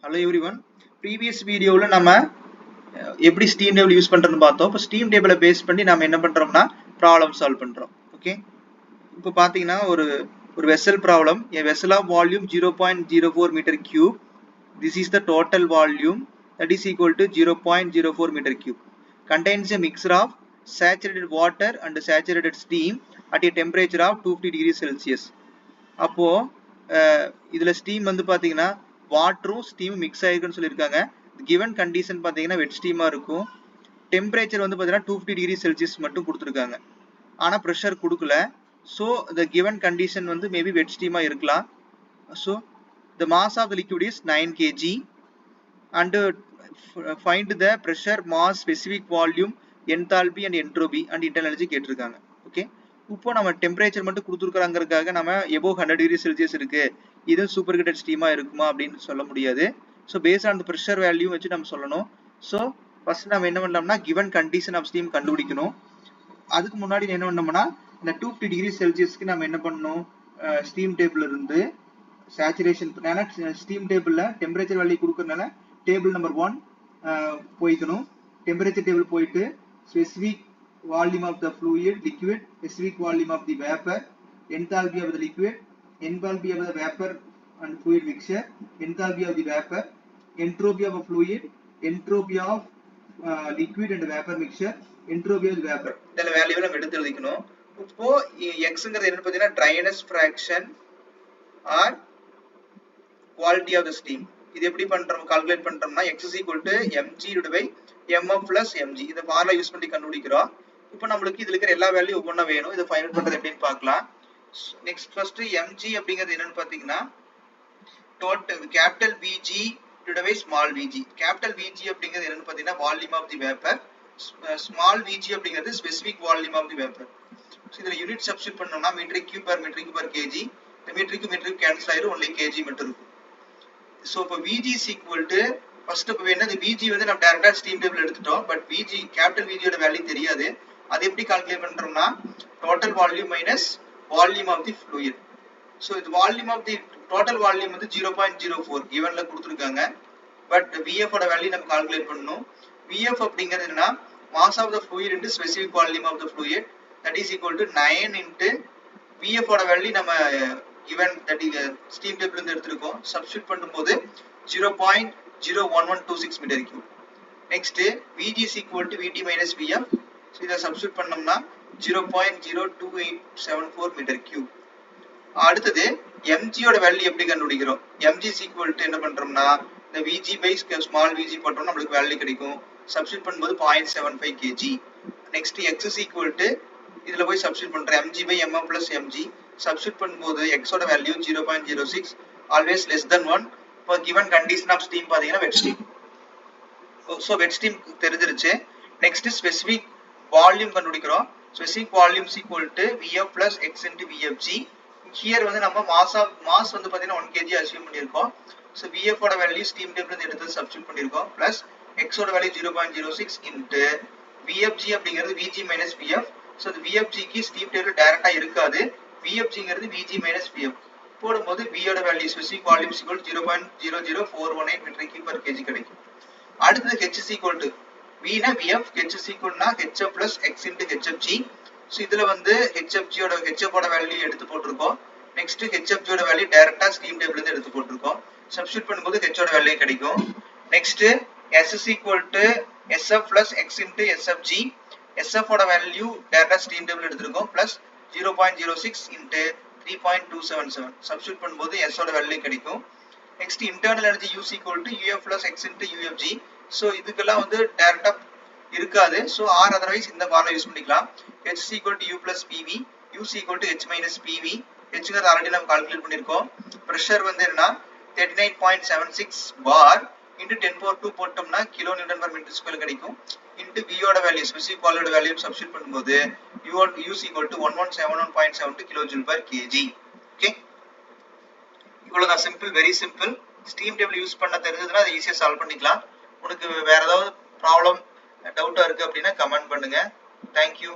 Hello everyone. Previous video ல நம்ம எப்படி ஸ்டீம் டேபிள் யூஸ் பண்றதுன்னு பார்த்தோம். இப்போ ஸ்டீம் டேபிளை பேஸ் பண்ணி நாம என்ன பண்றோம்னா ப்ராப்ளம் சால்வ் பண்றோம். ஓகே, இப்போ பாத்தீங்கன்னா ஒரு vessel problem. A vessel of volume 0.04 meter cube. This is the total volume that is equal to 0.04 meter cube. Contains a mixture of saturated water and saturated steam at a temperature of 250 degrees Celsius. அப்போ இதுல steam வந்து பாத்தீங்கன்னா வாட்டரும் ஸ்டீமும் mix ஆயிருக்குன்னு சொல்லியிருக்காங்க. Given condition பாத்தீங்கன்னா வெட் ஸ்டீமா இருக்கும். Temperature வந்து பாத்தீங்கன்னா 250 டிகிரி செல்சியஸ் மட்டும் கொடுத்துருக்காங்க. ஆனா ப்ரெஷர் கொடுக்கல. ஸோ த கிவன் கண்டிஷன் வந்து மேபி வெட் ஸ்டீமா இருக்கலாம். So the mass of the liquid is 9 kg and find the pressure, mass, specific volume, enthalpy and entropy and internal energy கேட்டிருக்காங்க. ஓகே, இப்போ நம்ம டெம்பரேச்சர் மட்டும் கொடுத்துருக்காங்கிறதுக்காக நம்ம எபோவ் 100 டிகிரி செல்சியஸ் இருக்கு, இது சூப்பர் ஹீட்டட் ஸ்டீமா இருக்குமா அப்படின்னு சொல்ல முடியாது. So based on the pressure value வச்சு நம்ம சொல்லணும். ஸோ ஃபர்ஸ்ட் நம்ம என்ன பண்ணலாம்னா கிவன் கண்டிஷன் ஆஃப் ஸ்டீம் கண்டுபிடிக்கணும். அதுக்கு முன்னாடி என்ன பண்ணோம்னா இந்த 250 டிகிரி செல்சியஸ்க்கு நம்ம என்ன பண்ணணும், ஸ்டீம் டேபிள் இருந்து சேச்சுரேஷன் ஸ்டீம் டேபிள்ல டெம்பரேச்சர் வேல்யூ கொடுக்கறதுனால டேபிள் நம்பர் 1 போய்க்கணும். டெம்பரேச்சர் டேபிள் போயிட்டு specific volume of the fluid liquid, specific volume of the vapor, enthalpy of the liquid, enthalpy of the vapor and fluid mixture, enthalpy of the vapor, entropy of a fluid, entropy of liquid and vapor mixture, entropy of the vapor. இதெல்லாம் value நம்ம எடுத்து எழுதிக்கணும். இப்போ xங்கிறது என்ன பார்த்தீங்கன்னா dryness fraction or quality of the steam. இது எப்படி பண்றோம் கால்குலேட் பண்றோம்னா x is equal to mg divided by mf plus mg. இத ஃபார்முலா யூஸ் பண்ணி கண்டுபிடிக்கிறோம். இப்போ நம்மளுக்கு இதுல இருக்கிற எல்லா வேல்யூ ஒவ்வொண்ணா வேணும். இத ஃபைண்ட் அவுட் பண்றது எப்படின்னு பார்க்கலாம். நெக்ஸ்ட் ஃபர்ஸ்ட் mg அப்படிங்கிறது என்னன்னு பாத்தீங்கன்னா total capital Vg divided by small vg. Capital Vg அப்படிங்கிறது என்னன்னு பாத்தீங்கன்னா volume of the vapour, small Vg அப்படிங்கிறது specific volume of the vapour. So இதுல யூனிட் சப்ஸ்டிட்யூட் பண்ணோம்னா metre cube per metre cube per kg. இந்த மீட்டருக்கு கேன்சல் ஆயிரும், only kg மட்டும் இருக்கும். சோ இப்போ Vg is equal to first இப்போ என்ன இந்த Vg வந்து நம்ம டைரக்டா ஸ்டீம் டேபிள் எடுத்துட்டோம். பட் Vg கேபிட்டல் Vg யோட வேல்யூ தெரியாது. அது எப்படி கால்குலேட் பண்றோம்னா total volume minus volume of the fluid. So இது volume of the total volume வந்து 0.04 கிவன்ல கொடுத்திருக்காங்க. பட் Vf ஓட வேல்யூ நம்ம கால்குலேட் பண்ணனும். Vf அப்படிங்கிறது என்னன்னா mass of the fluid into specific volume of the fluid, that is equal to 9 into Vf ஓட வேல்யூ நம்ம given that ஸ்டீம் டேபிள்ல இருந்து எடுத்துறோம். சப்ஸ்டிட்யூட் பண்ணும்போது 0.01126 metre cube. Next Vg is equal to Vt minus Vf. So இத substitute பண்ணோம்னா 0.02874 metre cube. அடுத்து mg ஓட வேல்யூ எப்படி கண்டுபிடிக்கிறோம்? mg is equal to என்ன பண்றோம்னா இந்த Vg by small vg போட்டோம்னா நமக்கு வேல்யூ கிடைக்கும். சப்ஸ்டிட்யூட் பண்ணும்போது 0.75 kg. Next x is equal to இதுல போய் சப்ஸ்டிட்யூட் பண்றோம் mg by mf plus mg. Substitute பண்ணும்போது x ஓட value 0.06, always less than 1. for given condition of steam பாத்தீங்கன்னா wet steam. so wet steam தெரிஞ்சிருச்சு. next specific volume கண்டுபிடிக்கிறோம். specific volume is equal to Vf plus x into Vfg. here வந்து நம்ம mass வந்து பாத்தீங்கன்னா 1 kg assume பண்ணிருக்கோம். so Vf ஓட value steam டேபிள்ல இருந்து எடுத்து சப்ஸ்டிட்யூட் பண்ணிருக்கோம். plus x ஓட வேல்யூ 0.06 into Vfg அப்படிங்கிறது Vg minus Vf. so the Vfg க்கு ஸ்டீம் டேபிள் டைரக்டா இருக்காது. Vfgங்கிறது Vg minus Vf போடும்போது V ஓட value specific volume is equal to 0.00418 metre cube per kg கிடைக்கும். அடுத்து H is equal to V னா Vf, H is equal னா Hf plus x into Hfg. So இதுல வந்து Hf ஓட வேல்யூ எடுத்து போட்டுருக்கோம். நெக்ஸ்ட் Hfg ஓட வேல்யூ டைரக்டா ஸ்டீம் டேபிள்ல இருந்து எடுத்து போட்டுருக்கோம். சப்ஸ்டிட்யூட் பண்ணும்போது H ஓட வேல்யூ கிடைக்கும். Next S is equal to Sf plus x into Sfg. Sf ஓட வேல்யூ டைரக்டா ஸ்டீம் டேபிள் எடுத்துருக்கோம். plus 0.06 into 3.277. சப்ஸ்டிட்யூட் பண்ணும்போது S ஓட வேல்யூ கிடைக்கும். Next internal energy U is equal to Uf plus x into Ufg. So இதுக்கெல்லாம் வந்து டைரக்டா இருக்காது. சோ r otherwise இந்த ஃபார்முலா யூஸ் பண்ணிக்கலாம். H is equal to U plus PV, U is equal to H minus PV. H ங்கிறது already நம்ம calculate பண்ணிருக்கோம். Pressure வந்து என்னன்னா 39.76 bar into 10 power 2 போட்டோம்னா kilo newton per meter square கிடைக்கும். into V ஓட value specific volume value substitute பண்ணும்போது U is equal to 1171.72 kilojoule per kg. Okay, இவ்வளவுதான். Simple, very simple. Steam table use பண்ண தெரிஞ்சதுன்னா அதை ஈஸியா சால்வ் பண்ணிக்கலாம். உனக்கு வேற ஏதாவது ப்ராப்ளம் டவுட்டா இருக்கு அப்படின்னா கமெண்ட் பண்ணுங்க. தேங்க்யூ.